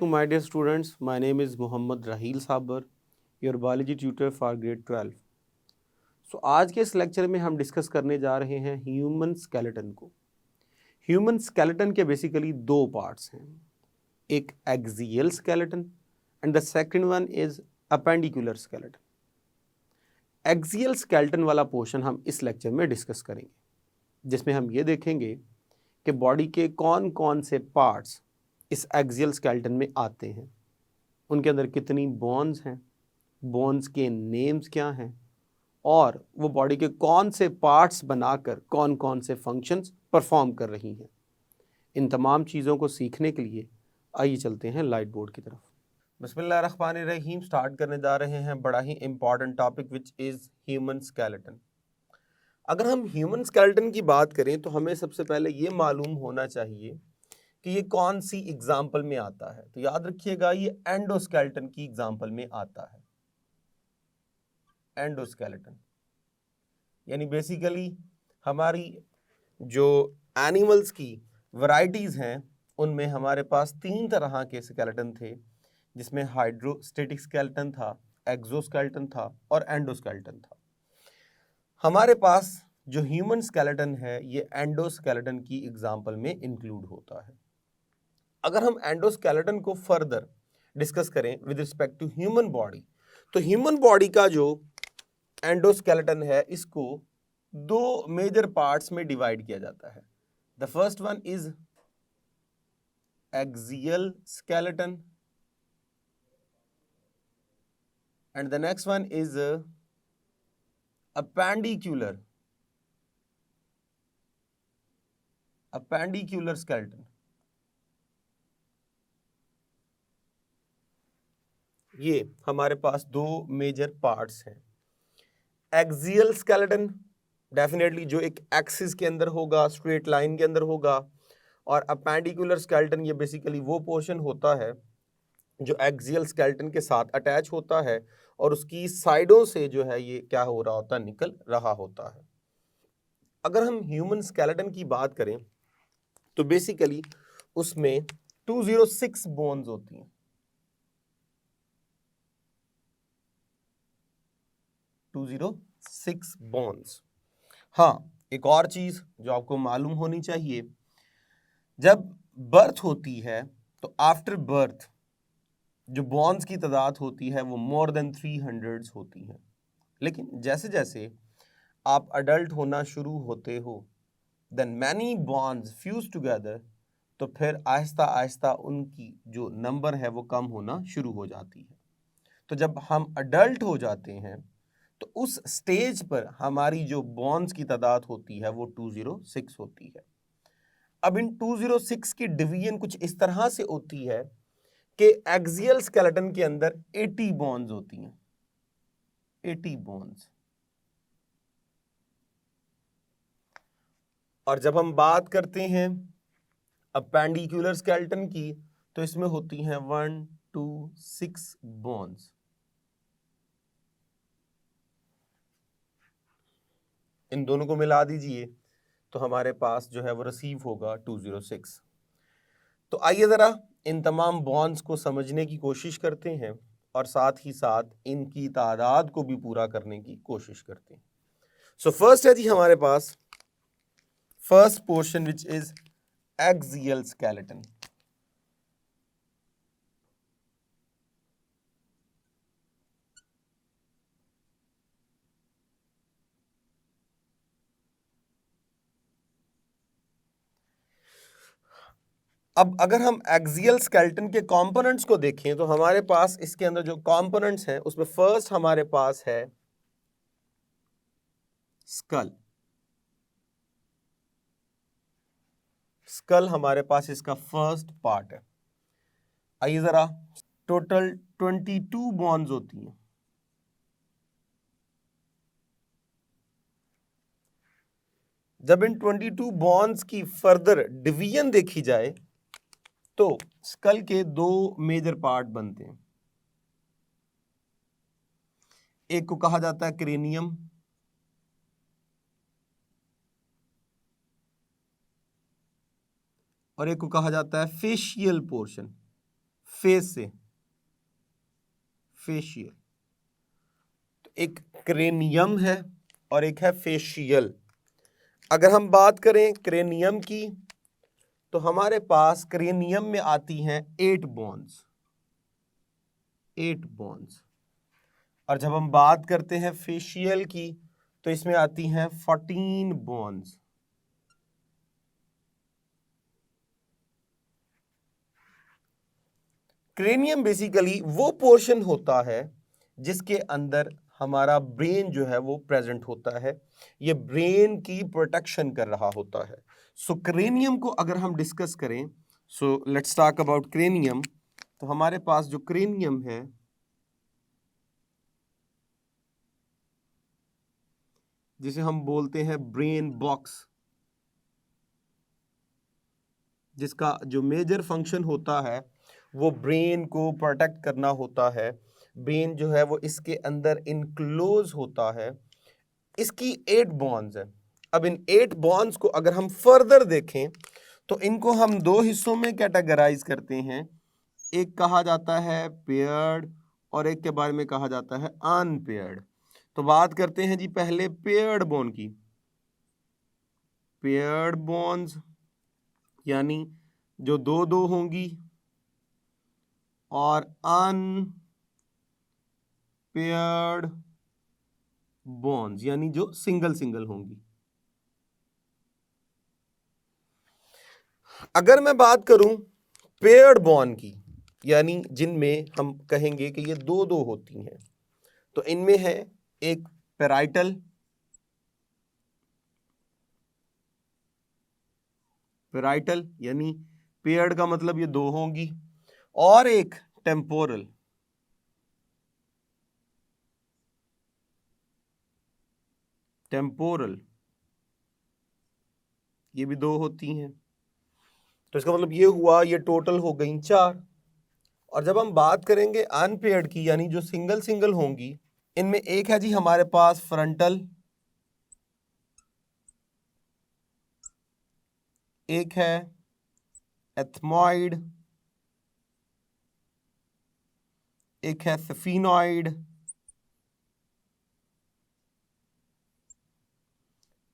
Assalamualaikum my dear students. My name is Muhammad Raheel Sabar, your biology tutor for grade 12. So आज के इस lecture में हम discuss करने जा रहे हैं ह्यूमन स्केलेटन को। ह्यूमन स्केलेटन के बेसिकली दो पार्ट्स हैं, एक axial skeleton and the second one is appendicular skeleton. Axial skeleton वाला पोर्शन हम इस लेक्चर में डिस्कस करेंगे, जिसमें हम ये देखेंगे कि बॉडी के कौन कौन से पार्ट्स इस एक्सियल स्केलेटन में आते हैं, उनके अंदर कितनी बोन्स हैं, बोन्स के नेम्स क्या हैं, और वो बॉडी के कौन से पार्ट्स बनाकर कौन कौन से फंक्शंस परफॉर्म कर रही हैं। इन तमाम चीज़ों को सीखने के लिए आइए चलते हैं लाइट बोर्ड की तरफ। बिस्मिल्लाहिर्रहमानिर्रहीम स्टार्ट करने जा रहे हैं बड़ा ही important topic which is human skeleton. अगर हम ह्यूमन स्केलेटन की बात करें तो हमें सबसे पहले ये मालूम होना चाहिए कि ये कौन सी एग्जाम्पल में आता है। तो याद रखिएगा ये एंडोस्केलेटन की एग्जाम्पल में आता है। एंडोस्केलेटन यानी बेसिकली हमारी जो एनिमल्स की वैरायटीज हैं उनमें हमारे पास तीन तरह के स्केलेटन थे, जिसमें हाइड्रोस्टेटिक स्केलेटन था, एक्सोस्केलेटन था और एंडोस्केलेटन था। हमारे पास जो ह्यूमन स्केलेटन है ये एंडोस्केलेटन की एग्जाम्पल में इंक्लूड होता है। अगर हम एंडोस्केलेटन को फर्दर डिस्कस करें with respect to human body, तो ह्यूमन बॉडी का जो एंडोस्केलेटन है इसको दो मेजर पार्ट्स में डिवाइड किया जाता है। The first one is axial skeleton and the next one is appendicular skeleton. ये हमारे पास दो मेजर पार्ट्स हैं। एक्सियल स्केलेटन डेफिनेटली जो एक एक्सिस के अंदर होगा, स्ट्रेट लाइन के अंदर होगा, और अपेंडिकुलर स्केलेटन ये बेसिकली वो पोर्शन होता है जो एक्सियल स्केलेटन के साथ अटैच होता है और उसकी साइडों से जो है ये क्या हो रहा होता है, निकल रहा होता है। अगर हम ह्यूमन स्केलेटन की बात करें तो बेसिकली उसमें 206 बोन्स होती हैं। 206 बोन्स। हाँ, एक और चीज जो आपको मालूम होनी चाहिए, जब बर्थ होती है तो आफ्टर बर्थ जो बोन्स की तादाद होती है वो मोर देन 300 होती है। लेकिन जैसे जैसे आप अडल्ट होना शुरू होते हो then many bones fuse together, तो फिर आहिस्ता आहिस्ता उनकी जो नंबर है वो कम होना शुरू हो जाती है। तो जब हम अडल्ट हो जाते हैं तो उस स्टेज पर हमारी जो बॉन्ड्स की तादाद होती है वो 206 होती है। अब इन 206 की डिवीजन कुछ इस तरह से होती है कि एक्सियल स्केलेटन के अंदर 80 बॉन्ड्स होती हैं। 80 बॉन्ड्स। और जब हम बात करते हैं अपेंडिकुलर स्केलेटन की तो इसमें होती हैं 1 2 6 बॉन्ड्स। इन दोनों को मिला दीजिए तो हमारे पास जो है वो रिसीव होगा 206। तो आइए जरा इन तमाम बॉन्ड्स को समझने की कोशिश करते हैं और साथ ही साथ इनकी तादाद को भी पूरा करने की कोशिश करते हैं। सो फर्स्ट है जी हमारे पास first portion which is axial skeleton. अब अगर हम एक्सियल स्केलेटन के कंपोनेंट्स को देखें तो हमारे पास इसके अंदर जो कंपोनेंट्स हैं उसमें फर्स्ट हमारे पास है स्कल। स्कल हमारे पास इसका फर्स्ट पार्ट है। आइए जरा, टोटल 22 बॉन्ड्स होती हैं। जब इन 22 बॉन्ड्स की फर्दर डिवीजन देखी जाए तो स्कल के दो मेजर पार्ट बनते हैं। एक को कहा जाता है क्रेनियम और एक को कहा जाता है फेशियल पोर्शन। फेस से, फेशियल। तो एक क्रेनियम है और एक है फेशियल। अगर हम बात करें क्रेनियम की, तो हमारे पास क्रेनियम में आती हैं 8 बोन्स, 8 बोन्स। और जब हम बात करते हैं फेशियल की, तो इसमें आती हैं 14 बोन्स। क्रेनियम बेसिकली वो पोर्शन होता है जिसके अंदर हमारा ब्रेन जो है वो प्रेजेंट होता है, ये ब्रेन की प्रोटेक्शन कर रहा होता है। सो क्रेनियम को अगर हम डिस्कस करें, so let's talk about cranium. तो हमारे पास जो क्रेनियम है, जिसे हम बोलते हैं ब्रेन बॉक्स, जिसका जो मेजर फंक्शन होता है वो ब्रेन को प्रोटेक्ट करना होता है। ब्रेन जो है वो इसके अंदर इनक्लोज होता है। इसकी 8 बॉन्ड्स है। अब इन 8 बॉन्ड्स को अगर हम फर्दर देखें, तो इनको हम 2 हिस्सों में कैटेगराइज करते हैं। एक कहा जाता है पेयर्ड और एक के बारे में कहा जाता है अनपेयर्ड। तो बात करते हैं जी पहले पेयर्ड बॉन्ड की। पेयर्ड बॉन्ड्स यानी जो 2-2 होंगी, और अनपेयर्ड बॉन्ड्स यानी जो सिंगल सिंगल होंगी। अगर मैं बात करूं पेयर्ड बॉन्ड की, यानी जिनमें हम कहेंगे कि ये 2-2 होती हैं, तो इनमें है एक पैराइटल, पैराइटल यानी पेयर्ड का मतलब ये 2 होंगी, और एक टेम्पोरल। टेम्पोरल ये भी 2 होती हैं। तो इसका मतलब ये हुआ, ये टोटल हो गई 4। और जब हम बात करेंगे अनपेयर्ड की, यानी जो सिंगल सिंगल होंगी, इनमें एक है जी हमारे पास फ्रंटल, एक है एथमॉइड, एक है sphenoid,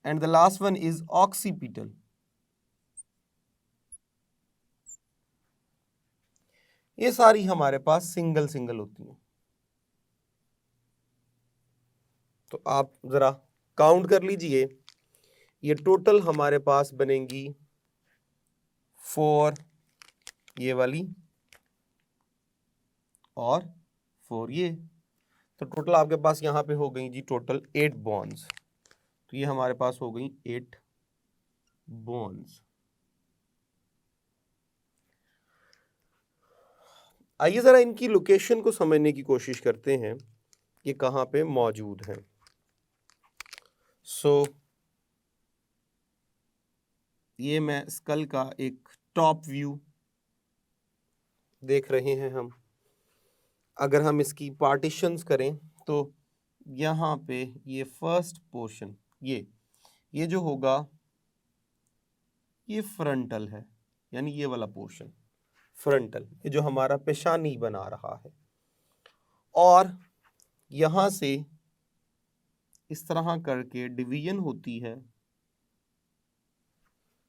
and the last one is occipital. ये सारी हमारे पास सिंगल सिंगल होती हैं। तो आप जरा काउंट कर लीजिए, ये टोटल हमारे पास बनेंगी 4 ये वाली और 4 ये। तो टोटल आपके पास यहाँ पे हो गई जी टोटल 8 बॉन्ड्स। तो ये हमारे पास हो गई 8 बॉन्ड्स। आइए जरा इनकी लोकेशन को समझने की कोशिश करते हैं, ये कहाँ पे मौजूद है। सो ये मैं स्कल का एक टॉप व्यू देख रहे हैं हम। अगर हम इसकी पार्टीशंस करें, तो यहाँ पे ये फर्स्ट पोर्शन, ये जो होगा ये फ्रंटल है, यानी ये वाला पोर्शन फ्रंटल, ये जो हमारा पेशानी बना रहा है। और यहाँ से इस तरह करके डिवीजन होती है।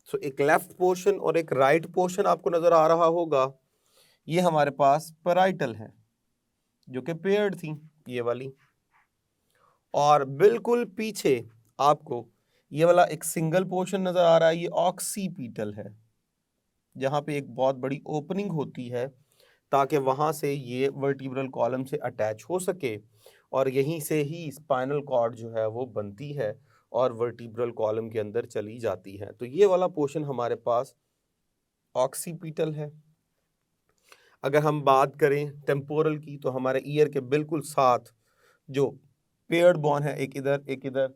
सो एक लेफ्ट पोर्शन और एक राइट पोर्शन आपको नजर आ रहा होगा। ये हमारे पास पैराइटल है जो कि पेयर्ड थी, ये वाली। और बिल्कुल पीछे आपको ये वाला एक सिंगल पोर्शन नजर आ रहा है, ये ऑक्सीपिटल है, जहाँ पे एक बहुत बड़ी ओपनिंग होती है ताकि वहाँ से ये वर्टिब्रल कॉलम से अटैच हो सके, और यहीं से ही स्पाइनल कॉर्ड जो है वो बनती है और वर्टिब्रल कॉलम के अंदर चली जाती है। तो ये वाला पोर्शन हमारे पास ऑक्सीपिटल है। अगर हम बात करें टेम्पोरल की, तो हमारे ईयर के बिल्कुल साथ जो पेयर्ड बोन है, एक इधर एक इधर,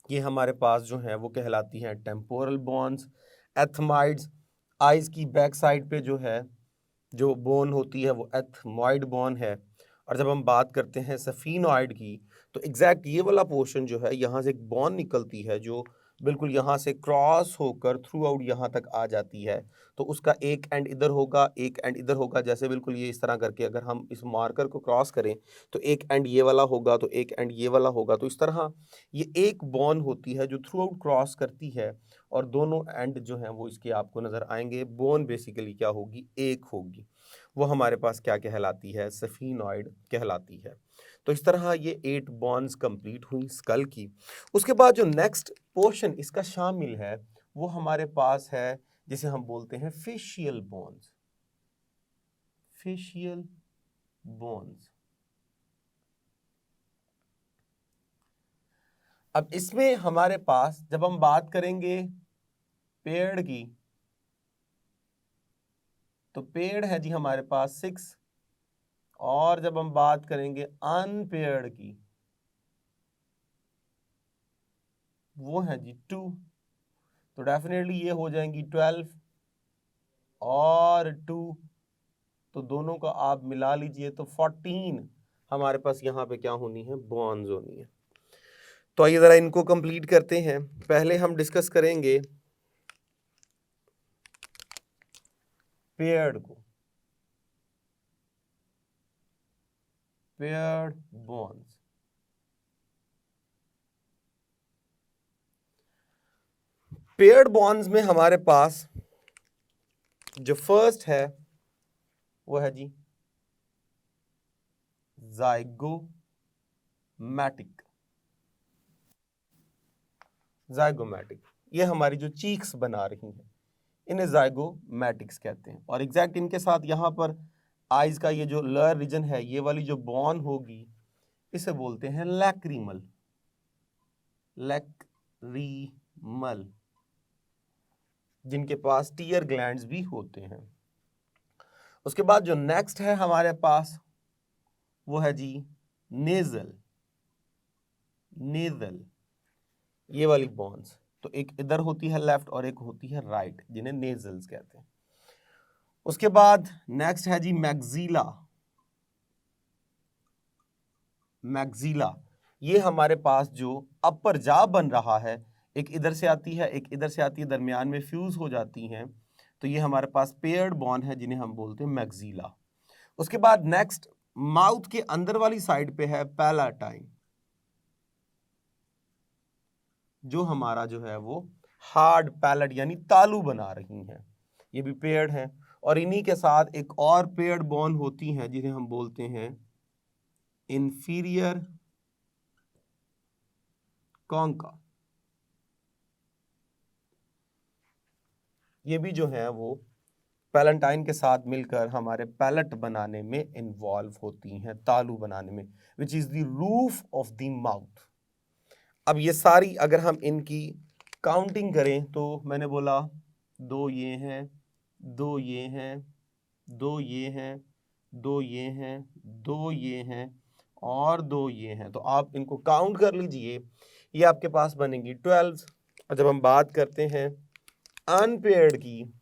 ये हमारे पास जो है वो कहलाती हैं टेम्पोरल बोन्स। एथमाइड्स, आइज की बैक साइड पे जो है जो बोन होती है वो एथमॉइड बोन है। और जब हम बात करते हैं सफिनॉइड की, तो एग्जैक्ट ये वाला पोर्शन जो है, यहाँ से एक बोन निकलती है जो बिल्कुल यहाँ से क्रॉस होकर थ्रू आउट यहाँ तक आ जाती है, तो उसका एक एंड इधर होगा, एक एंड इधर होगा। जैसे बिल्कुल ये इस तरह करके अगर हम इस मार्कर को क्रॉस करें तो एक एंड ये वाला होगा, तो एक एंड ये वाला होगा। तो इस तरह ये एक बॉन होती है जो थ्रू आउट क्रॉस करती है और दोनों एंड जो हैं वो इसके आपको नज़र आएंगे। बोन बेसिकली क्या होगी, एक होगी। वो हमारे पास क्या कहलाती है, सफीनॉइड कहलाती है। तो इस तरह ये 8 बॉन्स कंप्लीट हुई स्कल की। उसके बाद जो नेक्स्ट पोर्शन इसका शामिल है वो हमारे पास है जिसे हम बोलते हैं फेशियल बोन्स। Facial bones. अब इसमें हमारे पास जब हम बात करेंगे पेड़ की, तो पेड़ है जी हमारे पास 6, और जब हम बात करेंगे अनपेयर्ड की वो है जी 2। तो डेफिनेटली ये हो जाएंगी 12 और 2, तो दोनों का आप मिला लीजिए तो 14 हमारे पास यहाँ पे क्या होनी है, बॉन्ड्स होनी है। तो आइए जरा इनको कंप्लीट करते हैं। पहले हम डिस्कस करेंगे पेयर्ड को, पेयर्ड बॉन्ड्स। पेयर्ड बॉन्ड्स में हमारे पास जो फर्स्ट है वो है जी जाइगोमैटिक। जाइगोमैटिक, ये हमारी जो चीक्स बना रही हैं इन्हें जाइगोमैटिक्स कहते हैं। और एग्जैक्ट इनके साथ यहाँ पर आइज का ये जो लोअर रीजन है, ये वाली जो बॉन होगी इसे बोलते हैं लैक्रिमल। लैक्रिमल, जिनके पास टीयर ग्लैंड्स भी होते हैं। उसके बाद जो नेक्स्ट है हमारे पास वो है जी नेजल। नेजल, ये वाली बॉन्स, तो एक इधर होती है लेफ्ट और एक होती है राइट, जिन्हें नेजल्स कहते हैं। उसके बाद नेक्स्ट है जी मैक्सिला। मैक्सिला, ये हमारे पास जो अपर जा बन रहा है, एक इधर से आती है एक इधर से आती है, दरमियान में फ्यूज हो जाती हैं, तो ये हमारे पास पेयर्ड बॉन है जिन्हें हम बोलते हैं मैक्सिला। उसके बाद नेक्स्ट माउथ के अंदर वाली साइड पे है पैलाटाइन, जो हमारा जो है वो हार्ड पैलेट यानी तालू बना रही हैं, ये भी पेयर्ड हैं। और इन्हीं के साथ एक और पेयर्ड बॉन होती हैं जिन्हें हम बोलते हैं इंफीरियर कॉन्का। ये भी जो है वो पैलेंटाइन के साथ मिलकर हमारे पैलेट बनाने में इन्वॉल्व होती हैं, तालू बनाने में, which is the roof of the mouth. अब ये सारी अगर हम इनकी काउंटिंग करें तो मैंने बोला 2 ये हैं, 2 ये हैं, 2 ये हैं, 2 ये हैं, 2 ये हैं और 2 ये हैं। तो आप इनको काउंट कर लीजिए, ये आपके पास बनेंगी 12। और जब हम बात करते हैं अनपेयर्ड की,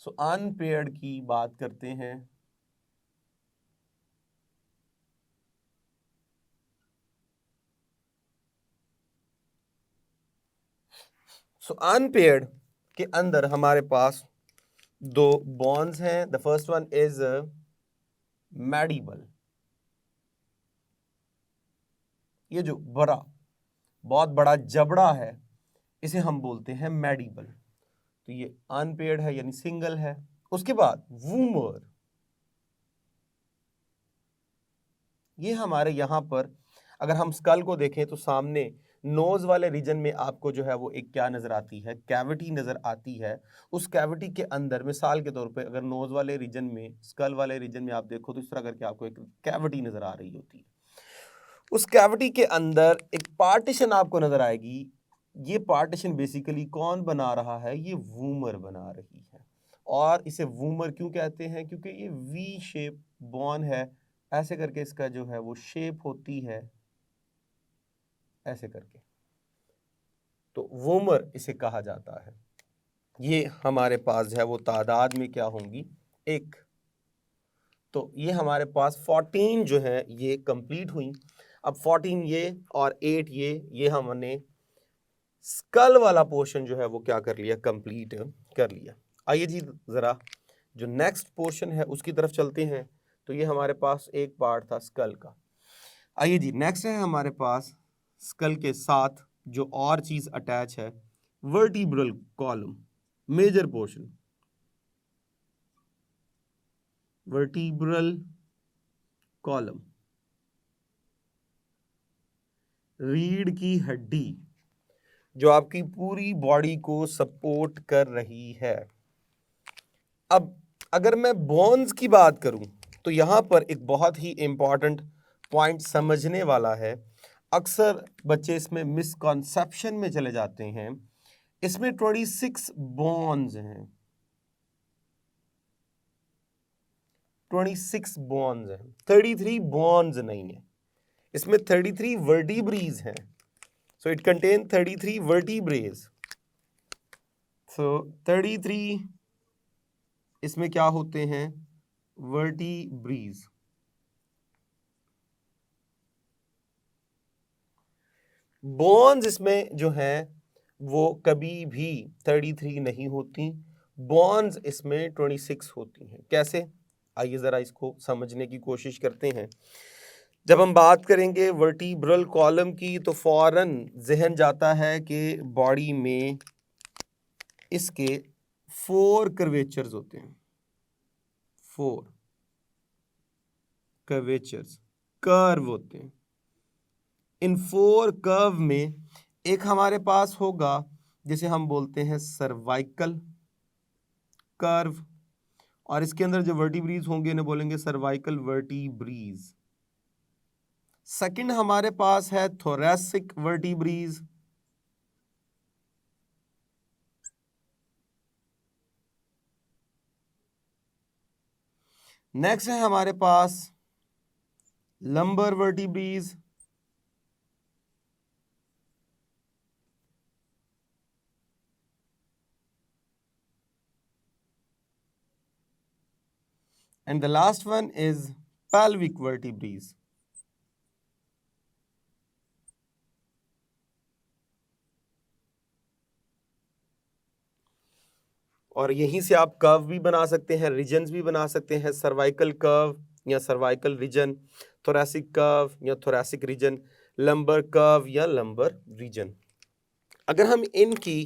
सो अनपेयर्ड की बात करते हैं, सो अनपेयर्ड के अंदर हमारे पास 2 बॉन्ड्स हैं। द फर्स्ट वन इज मैडिबल, ये जो बहुत बड़ा जबड़ा है इसे हम बोलते हैं मैडिबल, तो ये अनपेयर्ड है यानी सिंगल है। उसके बाद वूमर, ये हमारे यहां पर अगर हम स्कल को देखें तो सामने नोज वाले रीजन में आपको जो है वो एक क्या नजर आती है, कैविटी नजर आती है। उस कैविटी के अंदर मिसाल के तौर पे अगर नोज वाले रीजन में, स्कल वाले रीजन में आप देखो तो इस तरह करके आपको एक कैविटी नजर आ रही होती है। उस कैविटी के अंदर एक पार्टीशन आपको नजर आएगी। ये पार्टीशन बेसिकली कौन बना रहा है, ये वूमर बना रही है। और इसे वूमर क्यों कहते हैं, क्योंकि ये वी शेप बॉन है, ऐसे करके इसका जो है वो शेप होती है, ऐसे करके, तो वूमर इसे कहा जाता है। ये हमारे पास जो है वो तादाद में क्या होंगी, 1। तो ये हमारे पास 14 जो है ये कंप्लीट हुई। अब 14 ये और 8 ये हमने स्कल वाला पोर्शन जो है वो क्या कर लिया, कंप्लीट कर लिया। आइए जी ज़रा जो नेक्स्ट पोर्शन है उसकी तरफ चलते हैं। तो ये हमारे पास एक पार्ट था स्कल का। आइए जी नेक्स्ट है हमारे पास स्कल के साथ जो और चीज़ अटैच है, vertebral column, major portion, vertebral column, रीढ़ की हड्डी जो आपकी पूरी बॉडी को सपोर्ट कर रही है। अब अगर मैं बोन्स की बात करूं तो यहां पर एक बहुत ही इंपॉर्टेंट पॉइंट समझने वाला है। अक्सर बच्चे इसमें मिसकॉन्सेप्शन में चले जाते हैं। इसमें 26 बोन्स हैं, 26 बोन्स हैं, 33 बोन्स नहीं है। इसमें 33 वर्टिब्रीज हैं। So it contain 33 vertebrae. So 33 इसमें क्या होते हैं, वर्टिब्रीज। बोन्स इसमें जो है वो कभी भी 33 नहीं होती, बोन्स इसमें 26 होती हैं। कैसे, आइए ज़रा इसको समझने की कोशिश करते हैं। जब हम बात करेंगे वर्टिब्रल कॉलम की तो फौरन जहन जाता है कि बॉडी में इसके 4 कर्वेचर्स होते हैं, 4 कर्वेचर्स, कर्व होते हैं। इन 4 कर्व में एक हमारे पास होगा जिसे हम बोलते हैं सर्वाइकल कर्व, और इसके अंदर जो वर्टिब्रीज होंगे इन्हें बोलेंगे सर्वाइकल वर्टिब्रीज। सेकंड हमारे पास है थोरैसिक वर्टिब्रीज, नेक्स्ट है हमारे पास lumbar vertebrae, and the last one is pelvic vertebrae. और यहीं से आप कर्व भी बना सकते हैं, रीजन्स भी बना सकते हैं, सर्वाइकल कर्व या सर्वाइकल रीजन, थोरैसिक कर्व या थोरैसिक रीजन, लंबर कर्व या लंबर रीजन। अगर हम इनकी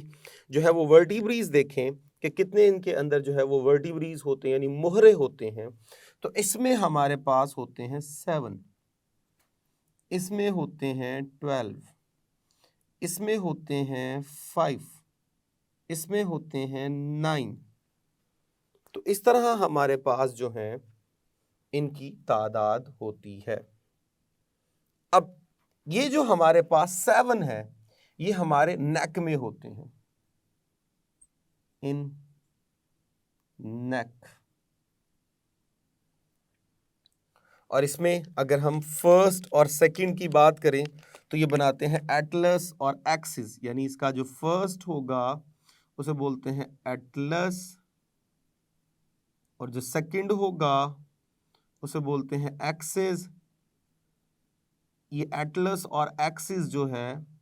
जो है वो वर्टिब्रीज देखें कि कितने इनके अंदर जो है वो वर्टिब्रीज होते हैं यानी मोहरे होते हैं, तो इसमें हमारे पास होते हैं 7, इसमें होते हैं 12, इसमें होते हैं 5, इसमें होते हैं 9। तो इस तरह हमारे पास जो है इनकी तादाद होती है। अब ये जो हमारे पास 7 है ये हमारे नेक में होते हैं, इन नेक। और इसमें अगर हम फर्स्ट और सेकंड की बात करें तो ये बनाते हैं एटलस और एक्सिस, यानी इसका जो फर्स्ट होगा उसे बोलते हैं एटलस और जो सेकंड होगा उसे बोलते हैं एक्सिस। ये एटलस और एक्सिस जो है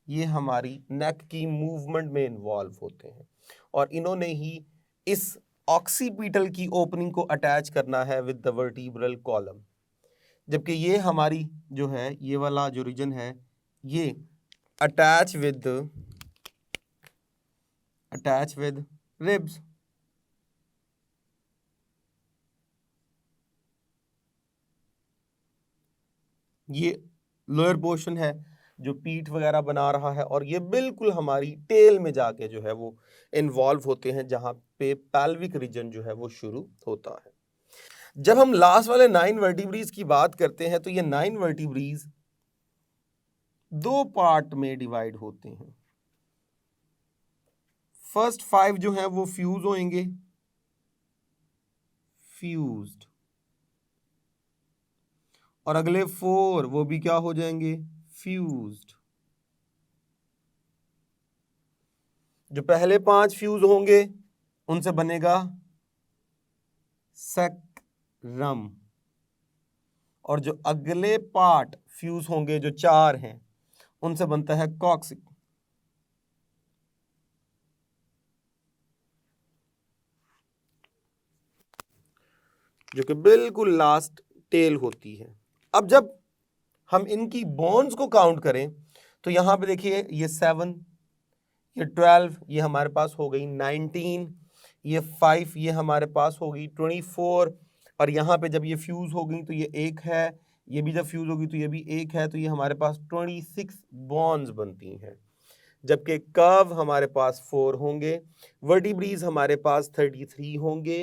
ये हमारी नेक की मूवमेंट में इन्वॉल्व होते हैं और इन्होंने ही इस ऑक्सीपिटल की ओपनिंग को अटैच करना है विद द वर्टिब्रल कॉलम, जबकि ये हमारी जो है ये वाला जो रीजन है ये अटैच विद रिब्स। ये लोअर पोर्शन है जो पीठ वगैरह बना रहा है और ये बिल्कुल हमारी टेल में जाके जो है वो इन्वॉल्व होते हैं जहां पे पैल्विक रीजन जो है वो शुरू होता है। जब हम लास्ट वाले 9 वर्टिब्रीज की बात करते हैं तो ये 9 वर्टिब्रीज 2 पार्ट में डिवाइड होते हैं। फर्स्ट 5 जो है वो फ्यूज होंगे, फ्यूज्ड, और अगले 4 वो भी क्या हो जाएंगे, फ्यूज्ड। जो पहले 5 फ्यूज होंगे उनसे बनेगा सैक्रम, और जो अगले पार्ट फ्यूज होंगे जो 4 हैं उनसे बनता है कॉक्सिक, जो कि बिल्कुल लास्ट टेल होती है। अब जब हम इनकी बॉन्ड्स को काउंट करें तो यहां पे देखिए ये 7, ये 12, ये हमारे पास हो गई 19, ये 5, ये हमारे पास हो गई 24, और यहाँ पे जब ये फ्यूज हो गई तो ये एक है, ये भी जब फ्यूज होगी तो ये भी एक है, तो ये हमारे पास 26 बॉन्ड्स बनती हैं। जबकि कर्व हमारे पास 4 होंगे, वर्टिब्रीज हमारे पास 33 होंगे,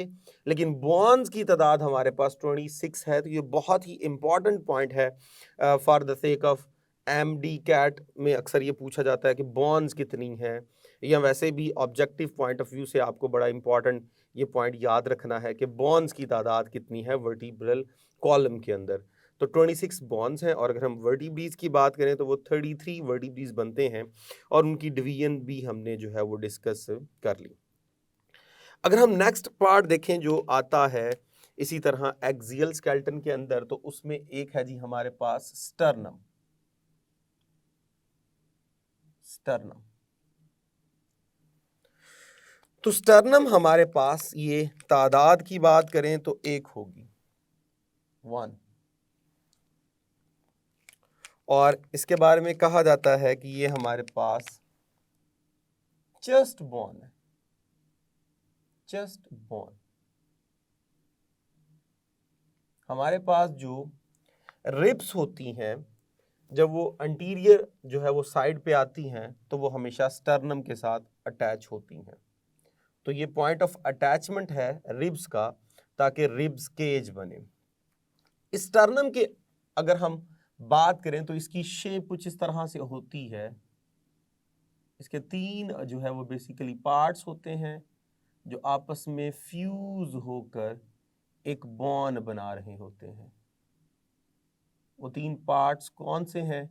लेकिन बॉन्ड्स की तादाद हमारे पास 26 है। तो ये बहुत ही इंपॉर्टेंट पॉइंट है for the sake of MDCAT में अक्सर ये पूछा जाता है कि बॉन्ड्स कितनी हैं, या वैसे भी ऑब्जेक्टिव पॉइंट ऑफ व्यू से आपको बड़ा इंपॉर्टेंट ये पॉइंट याद रखना है कि बॉन्ड्स की तादाद कितनी है वर्टिब्रल कॉलम के अंदर। तो 26 बॉन्ड्स हैं, और अगर हम वर्टिब्रीज की बात करें तो वो 33 वर्टिब्रीज बनते हैं, और उनकी डिवीजन भी हमने जो है वो डिस्कस कर ली। अगर हम नेक्स्ट पार्ट देखें जो आता है इसी तरह एक्सियल स्केलेटन के अंदर, तो उसमें एक है जी हमारे पास स्टर्नम। स्टर्नम, तो स्टर्नम हमारे पास ये तादाद की बात करें तो एक होगी 1, और इसके बारे में कहा जाता है कि ये हमारे पास चेस्ट बोन है, चेस्ट बोन। हमारे पास जो रिब्स होती हैं, जब वो अंटीरियर जो है वो साइड पे आती हैं, तो वो हमेशा स्टर्नम के साथ अटैच होती हैं। तो ये पॉइंट ऑफ अटैचमेंट है रिब्स का, ताकि रिब्स केज बने। इस स्टर्नम के अगर हम बात करें तो इसकी शेप कुछ इस तरह से होती है। इसके 3 जो है वो बेसिकली पार्ट्स होते हैं, जो आपस में फ्यूज होकर एक बॉन बना रहे होते हैं। वो 3 पार्ट्स कौन से हैं,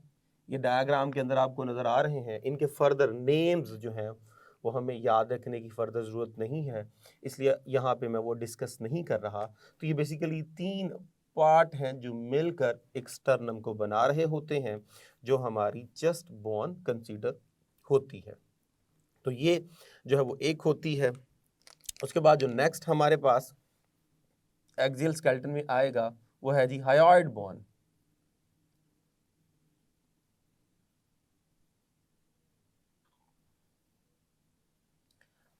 ये डायग्राम के अंदर आपको नजर आ रहे हैं। इनके फर्दर नेम्स जो हैं वो हमें याद रखने की फर्दर ज़रूरत नहीं है, इसलिए यहाँ पे मैं वो डिस्कस नहीं कर रहा। तो ये बेसिकली 3 पार्ट हैं जो मिलकर एक स्टर्नम को बना रहे होते हैं, जो हमारी चेस्ट बोन कंसीडर होती है। तो ये जो है वो एक होती है। उसके बाद जो नेक्स्ट हमारे पास एक्सियल स्केलेटन में आएगा वो है जी हायोइड बोन।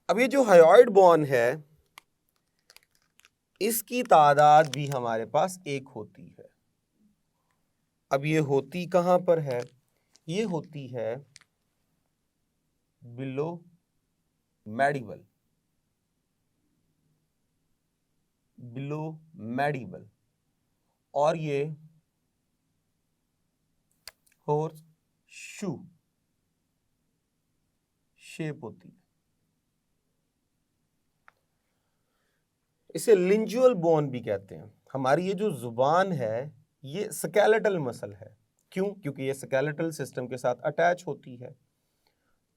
अब ये जो हायोइड बोन है, इसकी तादाद भी हमारे पास एक होती है। अब ये होती कहां पर है, ये होती है बिलो मैडिबल, बिलो मैडिबल, और ये हॉर्स शू शेप होती है। इसे लिंजुअल बोन भी कहते हैं। हमारी ये जो जुबान है ये स्केलेटल मसल है। क्यों? क्योंकि ये स्केलेटल सिस्टम के साथ अटैच होती है।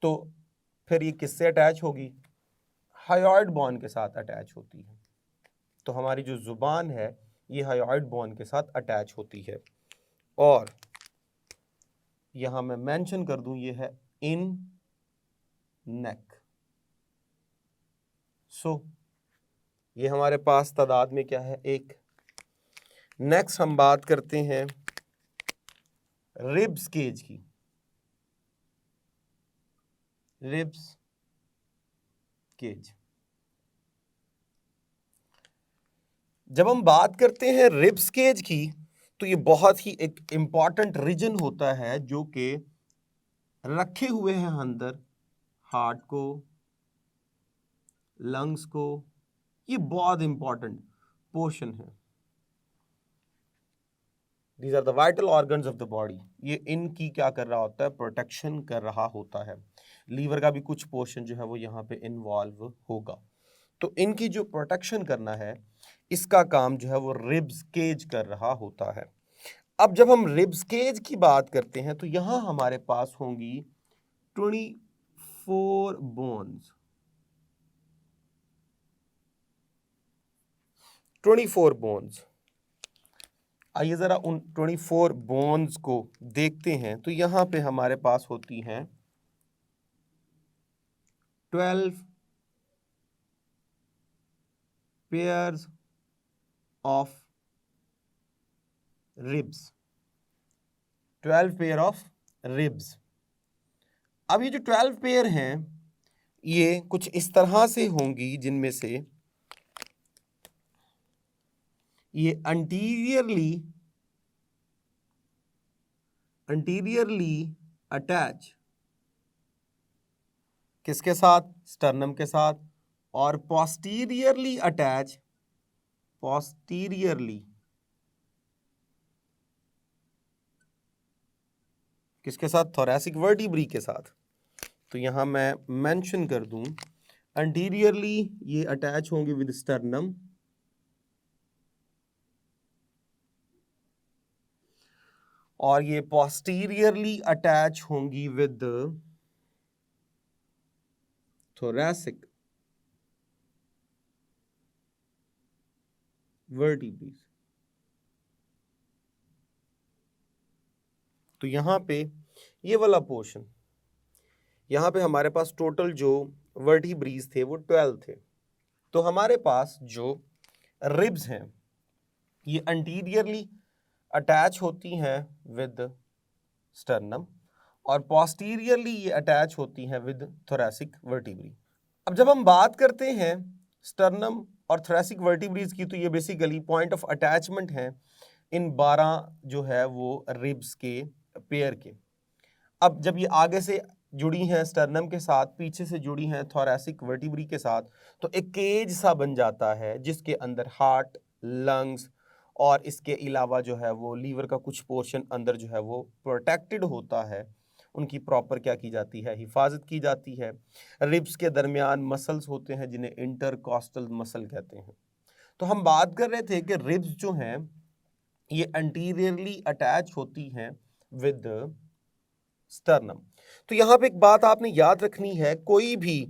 तो फिर ये किससे अटैच होगी? हायोइड बोन के साथ अटैच होती है। तो हमारी जो जुबान है ये हायोइड बोन के साथ अटैच होती है। और यहां मैं मेंशन कर दूं, ये है इन नेक। सो ये हमारे पास तादाद में क्या है? एक। नेक्स्ट हम बात करते हैं रिब्स केज की। रिब्स केज, जब हम बात करते हैं रिब्स केज की, तो ये बहुत ही एक इंपॉर्टेंट रीजन होता है जो कि रखे हुए हैं अंदर हार्ट को, लंग्स को। ये बहुत इंपॉर्टेंट पोर्शन है। These are the vital organs of the body. ये इनकी क्या कर रहा होता है? प्रोटेक्शन कर रहा होता है। लीवर का भी कुछ पोर्शन जो है वो यहाँ पे इन्वॉल्व होगा। तो इनकी जो प्रोटेक्शन करना है, इसका काम जो है वो रिब्स केज कर रहा होता है। अब जब हम रिब्स केज की बात करते हैं तो यहां हमारे पास होंगी 24 बोन्स। 24 बोन्स। आइए ज़रा उन 24 बोन्स को देखते हैं। तो यहाँ पे हमारे पास होती हैं 12 pairs of ribs, 12 pair of ribs. अब ये जो 12 पेयर हैं ये कुछ इस तरह से होंगी जिनमें से ये अंटीरियरली अटैच किसके साथ? स्टर्नम के साथ। और पोस्टीरियरली अटैच, पोस्टीरियरली किसके साथ? थोरैसिक वर्टिब्री के साथ। तो यहां मैं मेंशन कर दूं, अंटीरियरली ये अटैच होंगे विद स्टर्नम, और ये पोस्टीरियरली अटैच होंगी विद थोरैसिक वर्टिब्रीज। तो यहां पे ये वाला पोर्शन, यहां पे हमारे पास टोटल जो वर्टिब्रीज थे वो 12 थे। तो हमारे पास जो रिब्स हैं ये अंटीरियरली अटैच होती हैं विद स्टर्नम, और पोस्टीरियरली ये अटैच होती हैं विद थोरैसिक वर्टिब्री। अब जब हम बात करते हैं स्टर्नम और थोरैसिक वर्टिब्रीज की, तो ये बेसिकली पॉइंट ऑफ अटैचमेंट हैं इन 12 जो है वो रिब्स के पेयर के। अब जब ये आगे से जुड़ी हैं स्टर्नम के साथ, पीछे से जुड़ी हैं थोरैसिक वर्टिब्री के साथ, तो एक केज सा बन जाता है जिसके अंदर हार्ट, लंग्स और इसके अलावा जो है वो लीवर का कुछ पोर्शन अंदर जो है वो प्रोटेक्टेड होता है। उनकी प्रॉपर क्या की जाती है? हिफाजत की जाती है। रिब्स के दरमियान मसल्स होते हैं जिन्हें इंटरकॉस्टल मसल कहते हैं। तो हम बात कर रहे थे कि रिब्स जो हैं ये एंटीरियरली अटैच होती हैं विद स्टर्नम। तो यहां पे एक बात आपने याद रखनी है, कोई भी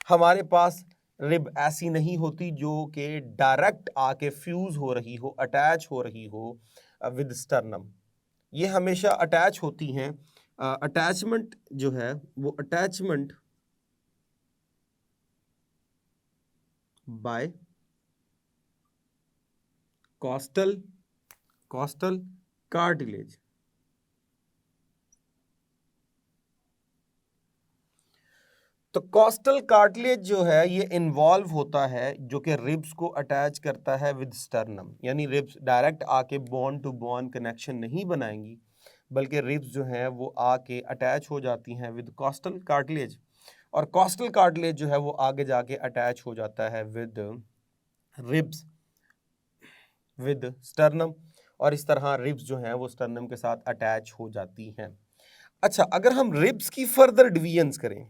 हमारे पास रिब ऐसी नहीं होती जो कि डायरेक्ट आके फ्यूज हो रही हो, अटैच हो रही हो विद स्टर्नम। ये हमेशा अटैच होती हैं। अटैचमेंट जो है वो अटैचमेंट बाय कॉस्टल कार्टिलेज। तो कॉस्टल कार्टिलेज जो है ये इन्वॉल्व होता है, जो कि रिब्स को अटैच करता है विद स्टर्नम। यानी रिब्स डायरेक्ट आके बोन टू बोन कनेक्शन नहीं बनाएंगी, बल्कि रिब्स जो हैं वो आके अटैच हो जाती हैं विद कॉस्टल कार्टिलेज, और कॉस्टल कार्टिलेज जो है वो आगे जाके अटैच हो जाता है विद रिब्स विद स्टर्नम, और इस तरह रिब्स जो हैं वो स्टर्नम के साथ अटैच हो जाती हैं। अच्छा, अगर हम रिब्स की फर्दर डिवीजन्स करें,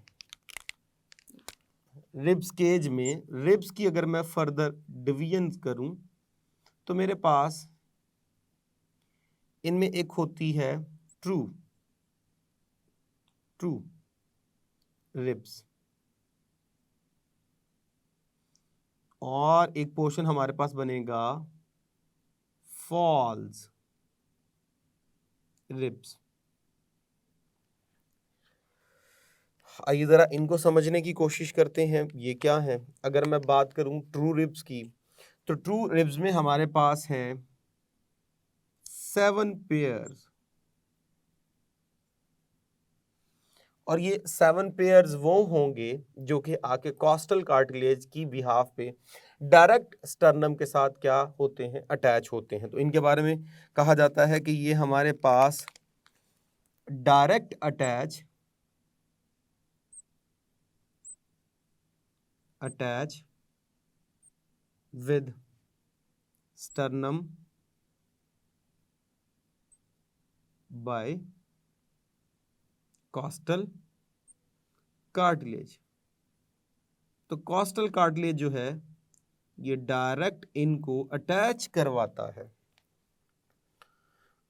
रिब्स केज में रिब्स की अगर मैं फर्दर डिवीजन करूं, तो मेरे पास इनमें एक होती है ट्रू रिब्स, और एक पोर्शन हमारे पास बनेगा फॉल्स रिब्स। आइए जरा इनको समझने की कोशिश करते हैं, ये क्या है। अगर मैं बात करूं ट्रू रिब्स की, तो ट्रू रिब्स में हमारे पास हैं 7 पेयर्स, और ये 7 पेयर्स वो होंगे जो कि आके कॉस्टल कार्टिलेज की बिहाफ पे डायरेक्ट स्टर्नम के साथ क्या होते हैं? अटैच होते हैं। तो इनके बारे में कहा जाता है कि ये हमारे पास direct attach with sternum by costal cartilage. तो कॉस्टल कार्टिलेज जो है ये डायरेक्ट इनको अटैच करवाता है।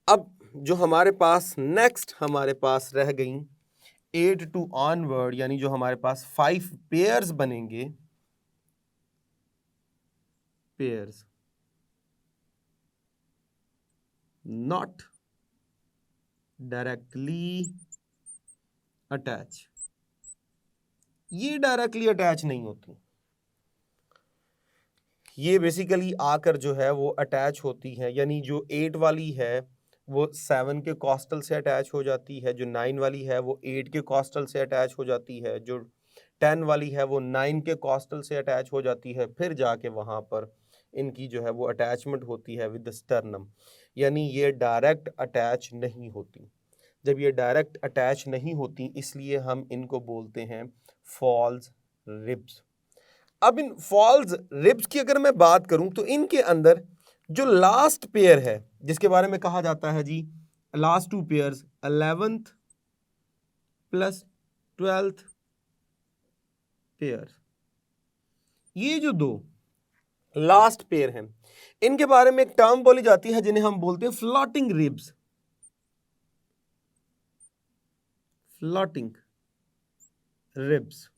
अब जो हमारे पास नेक्स्ट हमारे पास रह गई 8 टू ऑनवर्ड, यानी जो हमारे पास 5 पेयर्स बनेंगे, पेयर्स नॉट डायरेक्टली अटैच, ये डायरेक्टली अटैच नहीं होती, ये बेसिकली आकर जो है वो अटैच होती है, यानी जो 8 वाली है वो 7 के कॉस्टल से अटैच हो जाती है, जो 9 वाली है वो 8 के कॉस्टल से अटैच हो जाती है, जो 10 वाली है वो 9 के कॉस्टल से अटैच हो जाती है, फिर जाके वहाँ पर इनकी जो है वो अटैचमेंट होती है विद स्टर्नम, यानी ये डायरेक्ट अटैच नहीं होती। जब ये डायरेक्ट अटैच नहीं होती इसलिए हम इनको बोलते हैं फॉल्स रिब्स। अब इन फॉल्स रिब्स की अगर मैं बात करूं तो इनके अंदर जो लास्ट पेयर है जिसके बारे में कहा जाता है जी last 2 pairs 11th plus 12th pair, ये जो दो लास्ट पेयर हैं इनके बारे में एक टर्म बोली जाती है जिन्हें हम बोलते हैं फ्लोटिंग रिब्स। Floating ribs.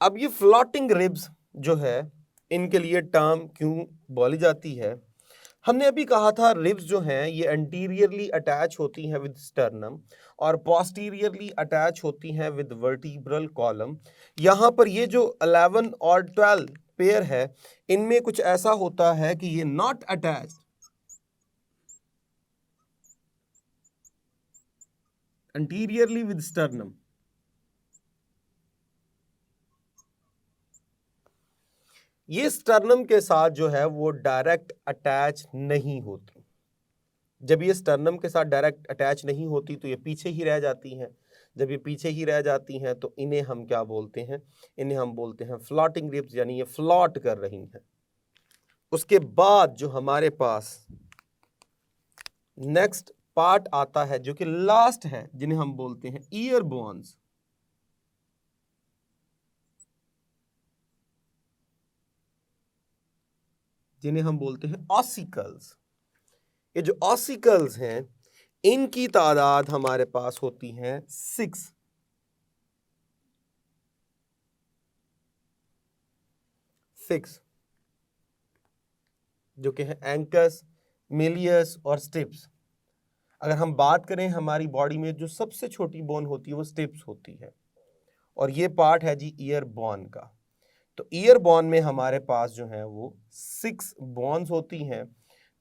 अब ये फ्लोटिंग रिब्स जो है इनके लिए टर्म क्यों बोली जाती है, हमने अभी कहा था रिब्स जो हैं ये एंटीरियरली अटैच होती हैं विद स्टर्नम और पोस्टीरियरली अटैच होती हैं विद वर्टिब्रल कॉलम। यहाँ पर ये जो 11 और 12 पेयर है इनमें कुछ ऐसा होता है कि ये not attached anteriorly with sternum, ये स्टर्नम के साथ जो है वो डायरेक्ट अटैच नहीं होती। जब ये स्टर्नम के साथ डायरेक्ट अटैच नहीं होती तो ये पीछे ही रह जाती हैं। जब ये पीछे ही रह जाती हैं तो इन्हें हम क्या बोलते हैं, इन्हें हम बोलते हैं फ्लोटिंग रिब्स, यानी ये फ्लॉट कर रही हैं। उसके बाद जो हमारे पास नेक्स्ट पार्ट आता है जो कि लास्ट है जिन्हें हम बोलते हैं ईयर बोन्स। जिन्हें हम बोलते हैं ऑसिकल्स। ये जो ऑसिकल्स हैं इनकी तादाद हमारे पास होती है 6। जो कि है एंकस, मिलियस और स्टिप्स। अगर हम बात करें हमारी बॉडी में जो सबसे छोटी बोन होती है वो स्टिप्स होती है और ये पार्ट है जी ईयर बोन का। तो ईयर बोन में हमारे पास जो है वो 6 बोन्स होती हैं,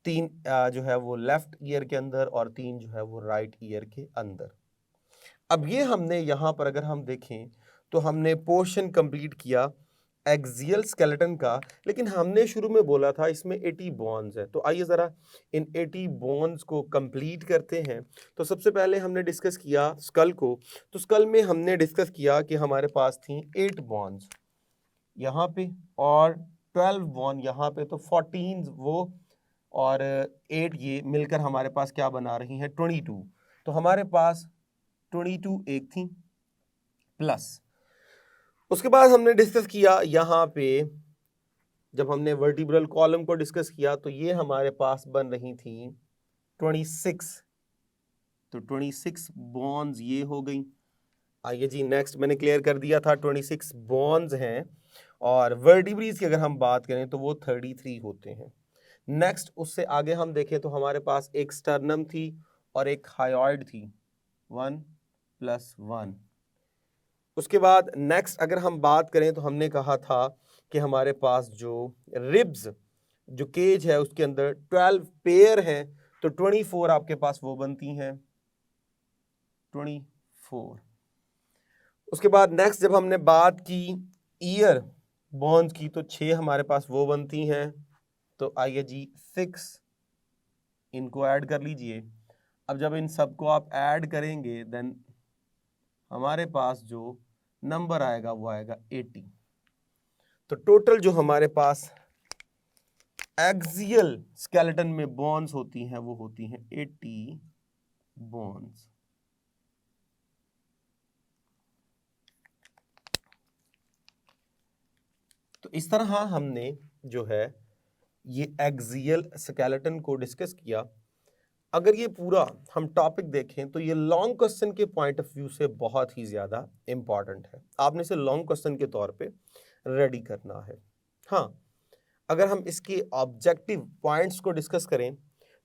3 जो है वो लेफ्ट ईयर के अंदर और 3 जो है वो राइट ईयर के अंदर। अब ये हमने यहाँ पर अगर हम देखें तो हमने पोर्शन कंप्लीट किया एक्सियल स्केलेटन का, लेकिन हमने शुरू में बोला था इसमें 80 बोन्स है। तो आइए ज़रा इन 80 बोन्स को कंप्लीट करते हैं। तो सबसे पहले हमने डिस्कस किया स्कल को, तो स्कल में हमने डिस्कस किया कि हमारे पास थी 8 बोन्स यहाँ पे और 12 बोन यहाँ पे, तो 14 वो और 8 ये मिलकर हमारे पास क्या बना रही हैं 22। तो हमारे पास 22 एक थी प्लस उसके बाद हमने डिस्कस किया यहाँ पे जब हमने वर्टिब्रल कॉलम को डिस्कस किया तो ये हमारे पास बन रही थी 26। तो 26 बोन्स ये हो गई। आइए जी नेक्स्ट मैंने क्लियर कर दिया था 26 बोन्स हैं और वर्टिब्रीज की अगर हम बात करें तो वो 33 होते हैं। नेक्स्ट उससे आगे हम देखें तो हमारे पास एक स्टर्नम थी और एक हायोइड थी 1 + 1। उसके बाद नेक्स्ट अगर हम बात करें तो हमने कहा था कि हमारे पास जो रिब्स जो केज है उसके अंदर 12 पेयर हैं, तो 24 आपके पास वो बनती हैं 24। उसके बाद नेक्स्ट जब हमने बात की ईयर बोन्स की तो 6 हमारे पास वो बनती हैं। तो आइए जी 6 इनको ऐड कर लीजिए। अब जब इन सबको आप ऐड करेंगे देन हमारे पास जो नंबर आएगा वो आएगा 80। तो टोटल जो हमारे पास एक्सियल स्केलेटन में बोन्स होती हैं वो होती हैं 80 बोन्स। तो इस तरह हमने जो है ये एक्सियल स्केलेटन को डिस्कस किया। अगर ये पूरा हम टॉपिक देखें तो ये लॉन्ग क्वेश्चन के पॉइंट ऑफ व्यू से बहुत ही ज़्यादा इंपॉर्टेंट है। आपने इसे लॉन्ग क्वेश्चन के तौर पे रेडी करना है। हाँ, अगर हम इसकी ऑब्जेक्टिव पॉइंट्स को डिस्कस करें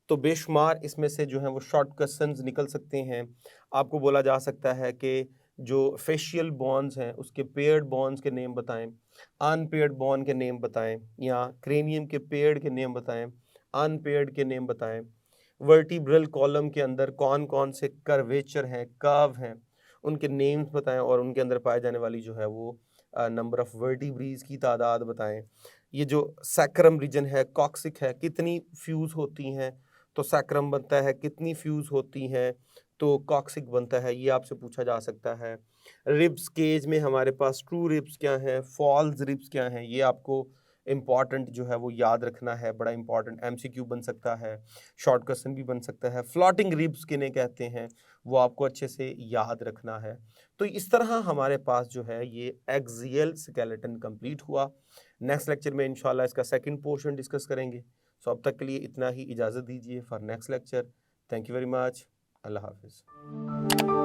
तो बेशुमार इसमें से जो है वो शॉर्ट क्वेश्चंस निकल सकते हैं। आपको बोला जा सकता है कि जो फेशियल बॉन्स हैं उसके पेयर्ड बॉन्स के नेम बताएं, अनपेयर्ड बॉन्ड के नेम बताएं, या क्रेनियम के पेयर्ड के नेम बताएं, अनपेयर्ड के नेम बताएं। वर्टिब्रल कॉलम के अंदर कौन कौन से कर्वेचर हैं, कर्व हैं, उनके नेम्स बताएं और उनके अंदर पाए जाने वाली जो है वो नंबर ऑफ वर्टिब्रीज की तादाद बताएं। ये जो सैक्रम रीजन है, कॉक्सिक है, कितनी फ्यूज होती हैं तो सैक्रम बनता है, कितनी फ्यूज होती हैं तो कॉक्सिक बनता है, ये आपसे पूछा जा सकता है। रिब्स केज में हमारे पास ट्रू रिब्स क्या हैं, फॉल्स रिब्स क्या हैं, ये आपको इम्पॉर्टेंट जो है वो याद रखना है। बड़ा इंपॉर्टेंट एमसीक्यू बन सकता है, शॉर्ट क्वेश्चन भी बन सकता है। फ्लोटिंग रिब्स किन्हें कहते हैं वो आपको अच्छे से याद रखना है। तो इस तरह हमारे पास जो है ये एक्सियल स्केलेटन कंप्लीट हुआ। नेक्स्ट लेक्चर में इंशाल्लाह इसका सेकंड पोर्शन डिस्कस करेंगे। सो अब तक के लिए इतना ही, इजाज़त दीजिए for next lecture. Thank you very much. अल्लाह हाफिज़।